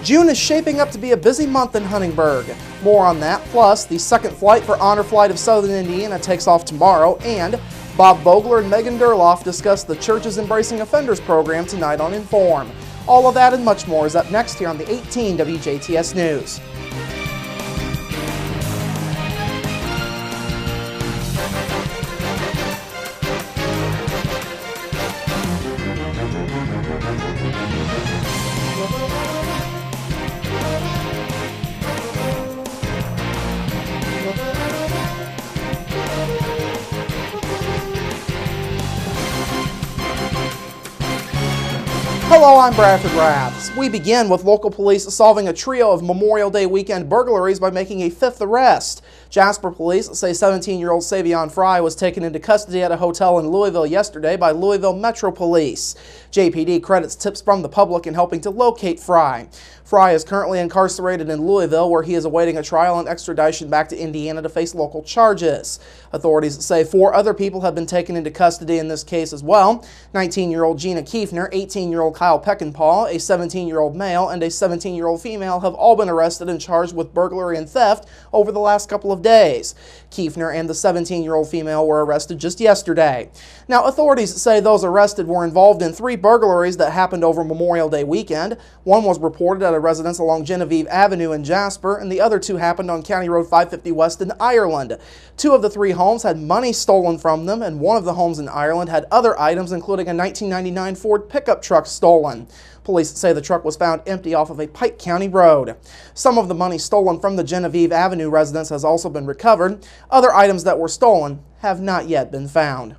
June is shaping up to be a busy month in Huntingburg. More on that, plus the second flight for Honor Flight of Southern Indiana takes off tomorrow, and Bob Vogler and Megan Durloff discuss the Churches Embracing Offenders program tonight on Inform. All of that and much more is up next here on the 18 WJTS News. Hello, I'm Bradford Raths. We begin with local police solving a trio of Memorial Day weekend burglaries by making a fifth arrest. Jasper police say 17-year-old Savion Fry was taken into custody at a hotel in Louisville yesterday by Louisville Metro Police. JPD credits tips from the public in helping to locate Fry. Fry is currently incarcerated in Louisville, where he is awaiting a trial and extradition back to Indiana to face local charges. Authorities say 4 other people have been taken into custody in this case as well. 19-year-old Gina Kiefner, 18-year-old Kyle Peckinpah, a 17-year-old male, and a 17-year-old female have all been arrested and charged with burglary and theft over the last couple of days. Kiefner and the 17-year-old female were arrested just yesterday. Now, authorities say those arrested were involved in 3 burglaries that happened over Memorial Day weekend. One was reported at a residence along Genevieve Avenue in Jasper, and the other 2 happened on County Road 550 West in Ireland. 2 of the 3 homes had money stolen from them, and one of the homes in Ireland had other items, including a 1999 Ford pickup truck stolen. Police say the truck was found empty off of a Pike County road. Some of the money stolen from the Genevieve Avenue residence has also been recovered. Other items that were stolen have not yet been found.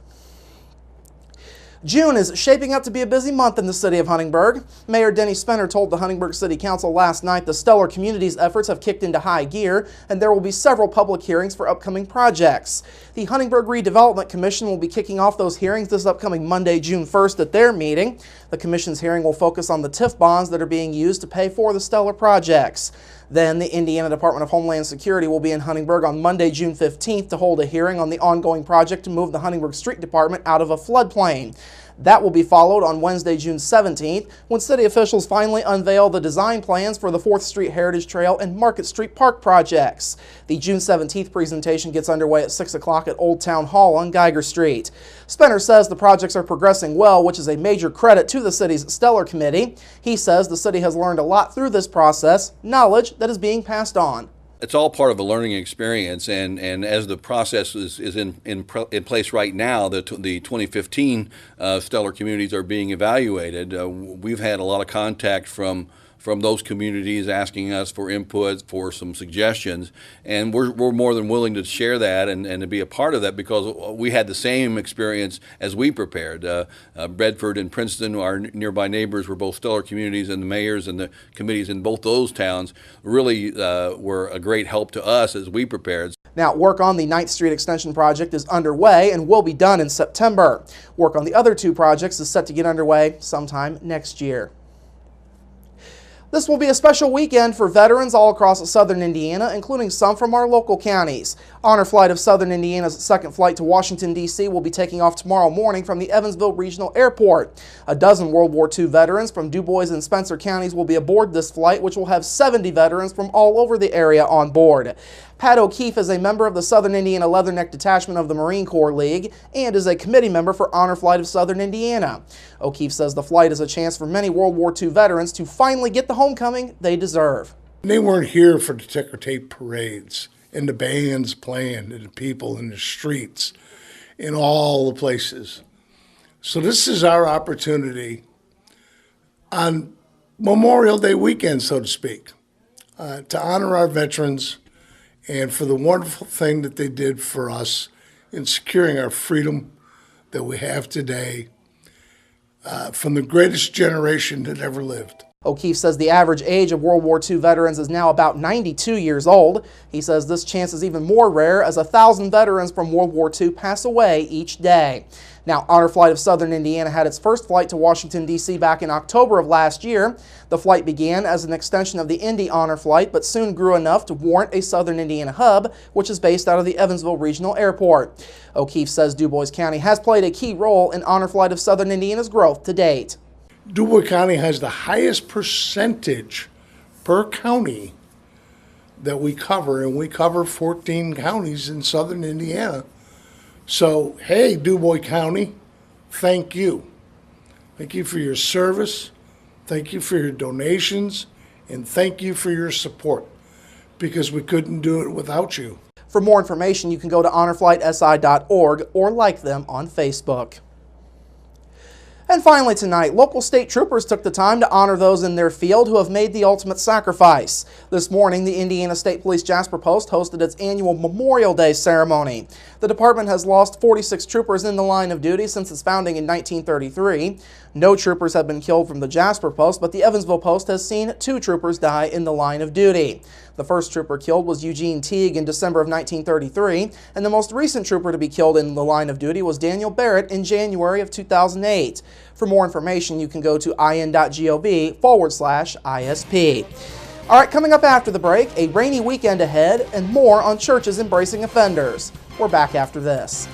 June is shaping up to be a busy month in the city of Huntingburg. Mayor Denny Spenner told the Huntingburg City Council last night the Stellar Communities efforts have kicked into high gear, and there will be several public hearings for upcoming projects. The Huntingburg Redevelopment Commission will be kicking off those hearings this upcoming Monday, June 1st at their meeting. The Commission's hearing will focus on the TIF bonds that are being used to pay for the Stellar projects. Then the Indiana Department of Homeland Security will be in Huntingburg on Monday, June 15th to hold a hearing on the ongoing project to move the Huntingburg Street Department out of a floodplain. That will be followed on Wednesday, June 17th, when city officials finally unveil the design plans for the 4th Street Heritage Trail and Market Street Park projects. The June 17th presentation gets underway at 6 o'clock at Old Town Hall on Geiger Street. Spenner says the projects are progressing well, which is a major credit to the city's Stellar Committee. He says the city has learned a lot through this process, knowledge that is being passed on. It's all part of a learning experience, and as the process is in place right now, the 2015 Stellar communities are being evaluated. We've had a lot of contact from those communities asking us for input, for some suggestions, and we're more than willing to share that and to be a part of that, because we had the same experience as we prepared. Bradford and Princeton, our nearby neighbors, were both Stellar communities, and the mayors and the committees in both those towns really were a great help to us as we prepared. Now, work on the 9th Street Extension project is underway and will be done in September. Work on the other 2 projects is set to get underway sometime next year. This will be a special weekend for veterans all across southern Indiana, including some from our local counties. Honor Flight of Southern Indiana's second flight to Washington, D.C. will be taking off tomorrow morning from the Evansville Regional Airport. A dozen World War II veterans from Du Bois and Spencer counties will be aboard this flight, which will have 70 veterans from all over the area on board. Pat O'Keefe is a member of the Southern Indiana Leatherneck Detachment of the Marine Corps League and is a committee member for Honor Flight of Southern Indiana. O'Keefe says the flight is a chance for many World War II veterans to finally get the homecoming they deserve. They weren't here for the ticker tape parades and the bands playing and the people in the streets in all the places. So this is our opportunity on Memorial Day weekend, so to speak, to honor our veterans and for the wonderful thing that they did for us in securing our freedom that we have today from the greatest generation that ever lived. O'Keefe says the average age of World War II veterans is now about 92 years old. He says this chance is even more rare as 1,000 veterans from World War II pass away each day. Now, Honor Flight of Southern Indiana had its first flight to Washington, D.C. back in October of last year. The flight began as an extension of the Indy Honor Flight, but soon grew enough to warrant a Southern Indiana hub, which is based out of the Evansville Regional Airport. O'Keefe says Du Bois County has played a key role in Honor Flight of Southern Indiana's growth to date. Du Bois County has the highest percentage per county that we cover, and we cover 14 counties in southern Indiana. So, hey, DuBois County, thank you. Thank you for your service, thank you for your donations, and thank you for your support, because we couldn't do it without you. For more information, you can go to honorflightsi.org or like them on Facebook. And finally tonight, local state troopers took the time to honor those in their field who have made the ultimate sacrifice. This morning, the Indiana State Police Jasper Post hosted its annual Memorial Day ceremony. The department has lost 46 troopers in the line of duty since its founding in 1933. No troopers have been killed from the Jasper Post, but the Evansville Post has seen 2 troopers die in the line of duty. The first trooper killed was Eugene Teague in December of 1933, and the most recent trooper to be killed in the line of duty was Daniel Barrett in January of 2008. For more information, you can go to in.gov/ISP. All right, coming up after the break, a rainy weekend ahead and more on churches embracing offenders. We're back after this.